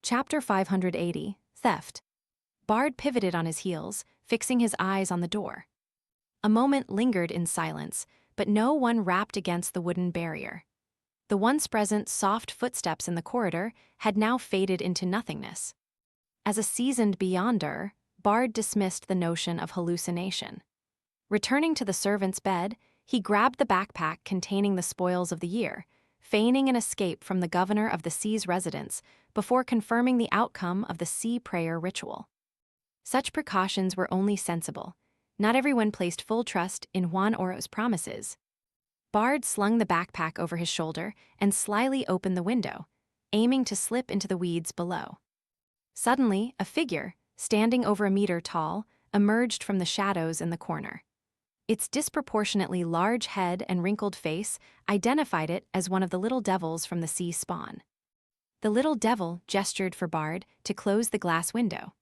Chapter 580, Theft. Bard pivoted on his heels, fixing his eyes on the door. A moment lingered in silence, but no one rapped against the wooden barrier. The once present soft footsteps in the corridor had now faded into nothingness. As a seasoned beyonder, Bard dismissed the notion of hallucination. Returning to the servant's bed, he grabbed the backpack containing the spoils of the year, feigning an escape from the governor of the sea's residence before confirming the outcome of the sea prayer ritual. Such precautions were only sensible. Not everyone placed full trust in Juan Oro's promises. Bard slung the backpack over his shoulder and slyly opened the window, aiming to slip into the weeds below. Suddenly, a figure, standing over a meter tall, emerged from the shadows in the corner. Its disproportionately large head and wrinkled face identified it as one of the little devils from the sea spawn. The little devil gestured for Bard to close the glass window.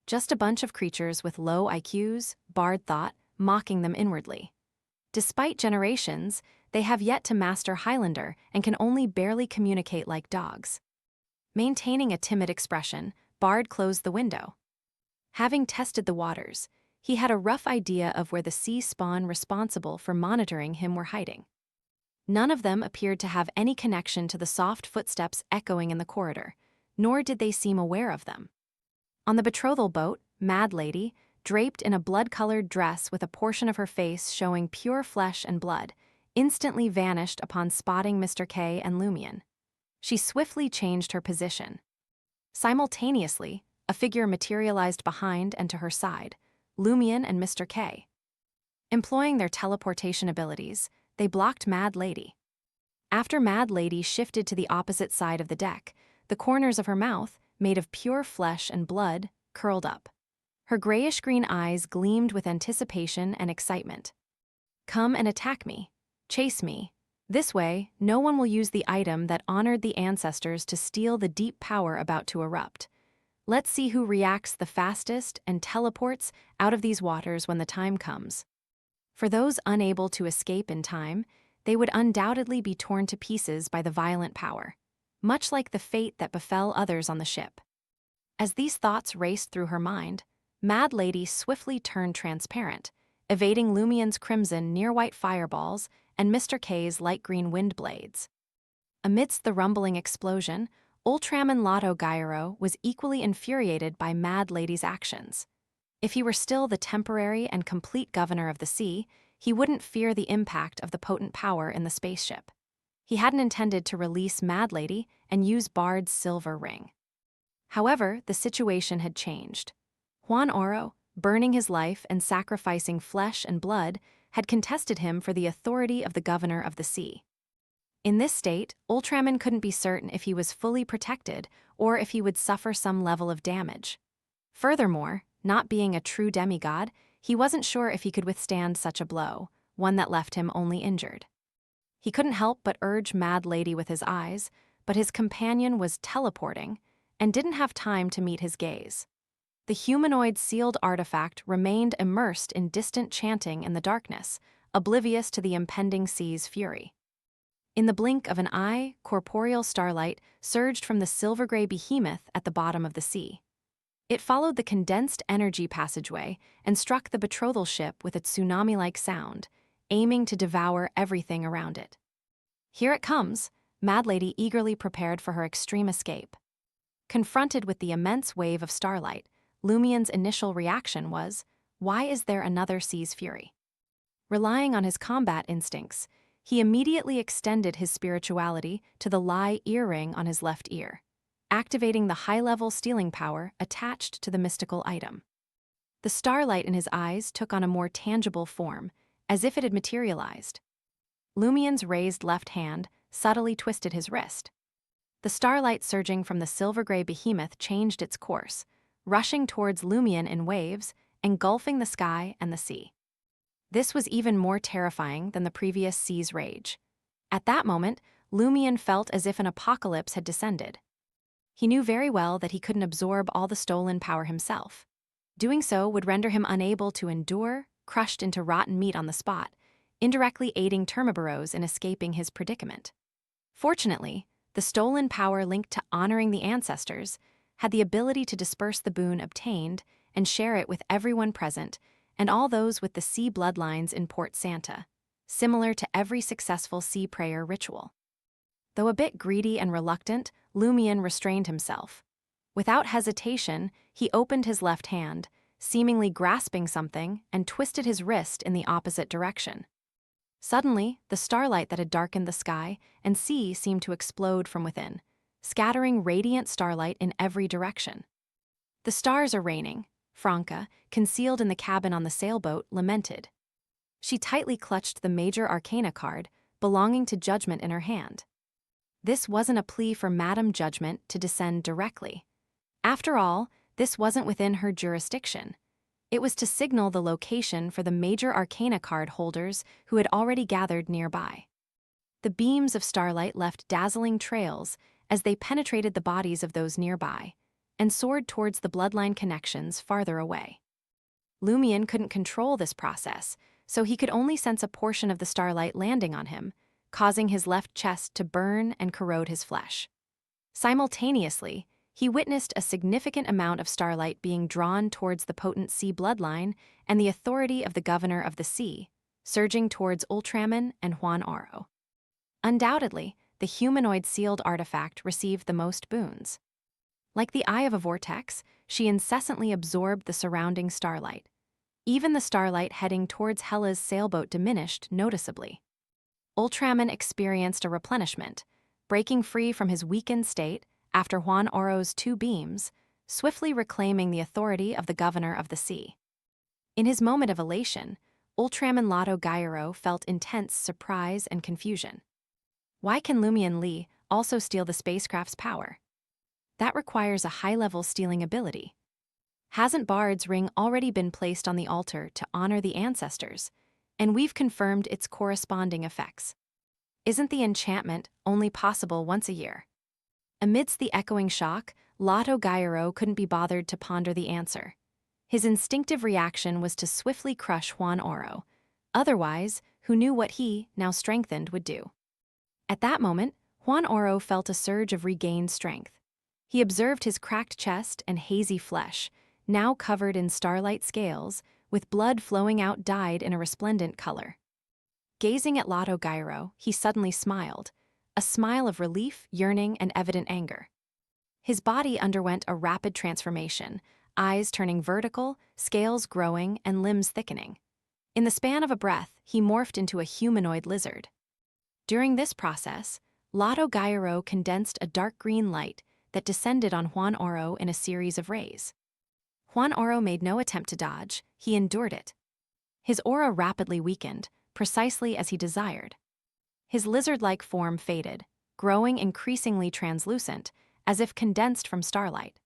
Just a bunch of creatures with low IQs, Bard thought, mocking them inwardly. Despite generations, they have yet to master Highlander and can only barely communicate like dogs. Maintaining a timid expression, Bard closed the window. Having tested the waters, he had a rough idea of where the sea spawn responsible for monitoring him were hiding. None of them appeared to have any connection to the soft footsteps echoing in the corridor, nor did they seem aware of them. On the betrothal boat, Mad Lady, draped in a blood-colored dress with a portion of her face showing pure flesh and blood, instantly vanished upon spotting Mr. K and Lumion. She swiftly changed her position. Simultaneously, a figure materialized behind and to her side, Lumion and Mr. K. Employing their teleportation abilities, they blocked Mad Lady. After Mad Lady shifted to the opposite side of the deck, the corners of her mouth, made of pure flesh and blood, curled up. Her grayish-green eyes gleamed with anticipation and excitement. "Come and attack me. Chase me. This way, no one will use the item that honored the ancestors to steal the deep power about to erupt. Let's see who reacts the fastest and teleports out of these waters when the time comes." For those unable to escape in time, they would undoubtedly be torn to pieces by the violent power, much like the fate that befell others on the ship. As these thoughts raced through her mind, Mad Lady swiftly turned transparent, evading Lumion's crimson near-white fireballs and Mr. K's light-green wind blades. Amidst the rumbling explosion, Ultraman Lotto Gyro was equally infuriated by Mad Lady's actions. If he were still the temporary and complete governor of the sea, he wouldn't fear the impact of the potent power in the spaceship. He hadn't intended to release Mad Lady and use Bard's silver ring. However, the situation had changed. Juan Oro, burning his life and sacrificing flesh and blood, had contested him for the authority of the governor of the sea. In this state, Ultraman couldn't be certain if he was fully protected or if he would suffer some level of damage. Furthermore, not being a true demigod, he wasn't sure if he could withstand such a blow, one that left him only injured. He couldn't help but urge Mad Lady with his eyes, but his companion was teleporting and didn't have time to meet his gaze. The humanoid sealed artifact remained immersed in distant chanting in the darkness, oblivious to the impending sea's fury. In the blink of an eye, corporeal starlight surged from the silver-gray behemoth at the bottom of the sea. It followed the condensed energy passageway and struck the betrothal ship with a tsunami-like sound, aiming to devour everything around it. "Here it comes," Mad Lady eagerly prepared for her extreme escape. Confronted with the immense wave of starlight, Lumion's initial reaction was, "Why is there another sea's fury?" Relying on his combat instincts, he immediately extended his spirituality to the Lai earring on his left ear, activating the high-level stealing power attached to the mystical item. The starlight in his eyes took on a more tangible form, as if it had materialized. Lumion's raised left hand subtly twisted his wrist. The starlight surging from the silver-gray behemoth changed its course, rushing towards Lumion in waves, engulfing the sky and the sea. This was even more terrifying than the previous sea's rage. At that moment, Lumion felt as if an apocalypse had descended. He knew very well that he couldn't absorb all the stolen power himself. Doing so would render him unable to endure, crushed into rotten meat on the spot, indirectly aiding Termaboros in escaping his predicament. Fortunately, the stolen power linked to honoring the ancestors, had the ability to disperse the boon obtained and share it with everyone present and all those with the sea bloodlines in Port Santa, similar to every successful sea prayer ritual. Though a bit greedy and reluctant, Lumion restrained himself. Without hesitation, he opened his left hand, seemingly grasping something, and twisted his wrist in the opposite direction. Suddenly, the starlight that had darkened the sky and sea seemed to explode from within, scattering radiant starlight in every direction. "The stars are raining," Franca, concealed in the cabin on the sailboat, lamented. She tightly clutched the Major Arcana card, belonging to Judgment, in her hand. This wasn't a plea for Madame Judgment to descend directly. After all, this wasn't within her jurisdiction. It was to signal the location for the Major Arcana card holders who had already gathered nearby. The beams of starlight left dazzling trails as they penetrated the bodies of those nearby and soared towards the bloodline connections farther away. Lumion couldn't control this process, so he could only sense a portion of the starlight landing on him, causing his left chest to burn and corrode his flesh. Simultaneously, he witnessed a significant amount of starlight being drawn towards the potent sea bloodline and the authority of the governor of the sea, surging towards Ultraman and Juan Oro. Undoubtedly, the humanoid sealed artifact received the most boons. Like the eye of a vortex, she incessantly absorbed the surrounding starlight. Even the starlight heading towards Hela's sailboat diminished noticeably. Ultraman experienced a replenishment, breaking free from his weakened state after Juan Oro's 2 beams, swiftly reclaiming the authority of the governor of the sea. In his moment of elation, Ultraman Lotto Gyro felt intense surprise and confusion. Why can Lumion Li also steal the spacecraft's power? That requires a high-level stealing ability. Hasn't Bard's ring already been placed on the altar to honor the ancestors, and we've confirmed its corresponding effects? Isn't the enchantment only possible once a year? Amidst the echoing shock, Lotto Gyro couldn't be bothered to ponder the answer. His instinctive reaction was to swiftly crush Juan Oro. Otherwise, who knew what he, now strengthened, would do? At that moment, Juan Oro felt a surge of regained strength. He observed his cracked chest and hazy flesh, now covered in starlight scales, with blood flowing out dyed in a resplendent color. Gazing at Lotto Gyro, he suddenly smiled, a smile of relief, yearning, and evident anger. His body underwent a rapid transformation, eyes turning vertical, scales growing, and limbs thickening. In the span of a breath, he morphed into a humanoid lizard. During this process, Lotto Gyro condensed a dark green light that descended on Juan Oro in a series of rays. Juan Oro made no attempt to dodge, he endured it. His aura rapidly weakened, precisely as he desired. His lizard-like form faded, growing increasingly translucent, as if condensed from starlight.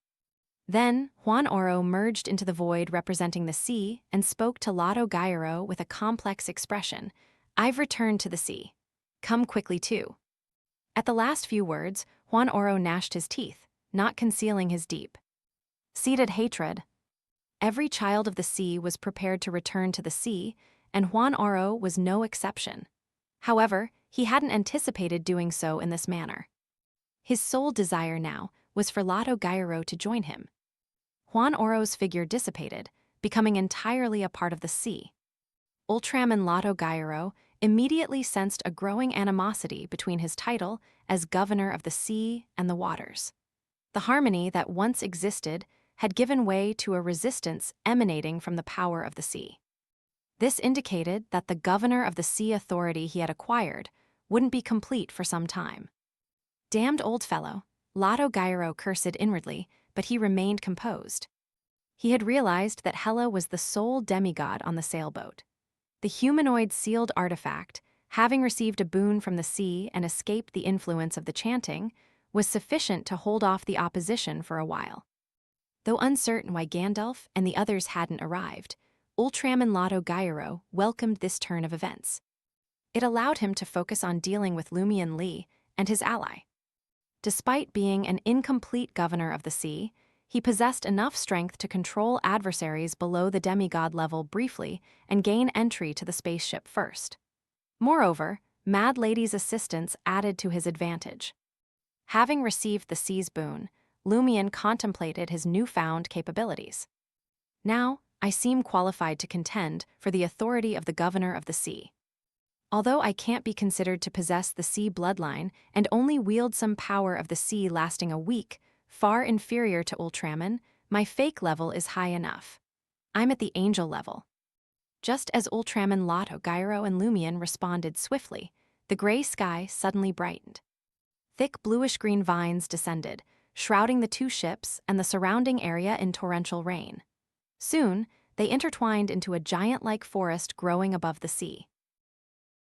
Then, Juan Oro merged into the void representing the sea and spoke to Lotto Gyro with a complex expression. "I've returned to the sea. Come quickly too." At the last few words, Juan Oro gnashed his teeth, not concealing his deep-seated hatred. Every child of the sea was prepared to return to the sea, and Juan Oro was no exception. However, he hadn't anticipated doing so in this manner. His sole desire now was for Lotto Gyro to join him. Juan Oro's figure dissipated, becoming entirely a part of the sea. Ultraman Lotto Gyro immediately sensed a growing animosity between his title as governor of the sea and the waters. The harmony that once existed had given way to a resistance emanating from the power of the sea. This indicated that the governor of the sea authority he had acquired wouldn't be complete for some time. "Damned old fellow," Lotto Gyro cursed inwardly, but he remained composed. He had realized that Hela was the sole demigod on the sailboat. The humanoid sealed artifact, having received a boon from the sea and escaped the influence of the chanting, was sufficient to hold off the opposition for a while. Though uncertain why Gandalf and the others hadn't arrived, Ultraman Lotto Gyro welcomed this turn of events. It allowed him to focus on dealing with Lumion Li and his ally. Despite being an incomplete governor of the sea, he possessed enough strength to control adversaries below the demigod level briefly and gain entry to the spaceship first. Moreover, Mad Lady's assistance added to his advantage. Having received the sea's boon, Lumion contemplated his newfound capabilities. Now, I seem qualified to contend for the authority of the governor of the sea. Although I can't be considered to possess the sea bloodline and only wield some power of the sea lasting a week, far inferior to Ultraman, my fake level is high enough. I'm at the angel level. Just as Ultraman Lotto, Gyro, and Lumion responded swiftly, the gray sky suddenly brightened. Thick bluish-green vines descended, shrouding the two ships and the surrounding area in torrential rain. Soon, they intertwined into a giant-like forest growing above the sea.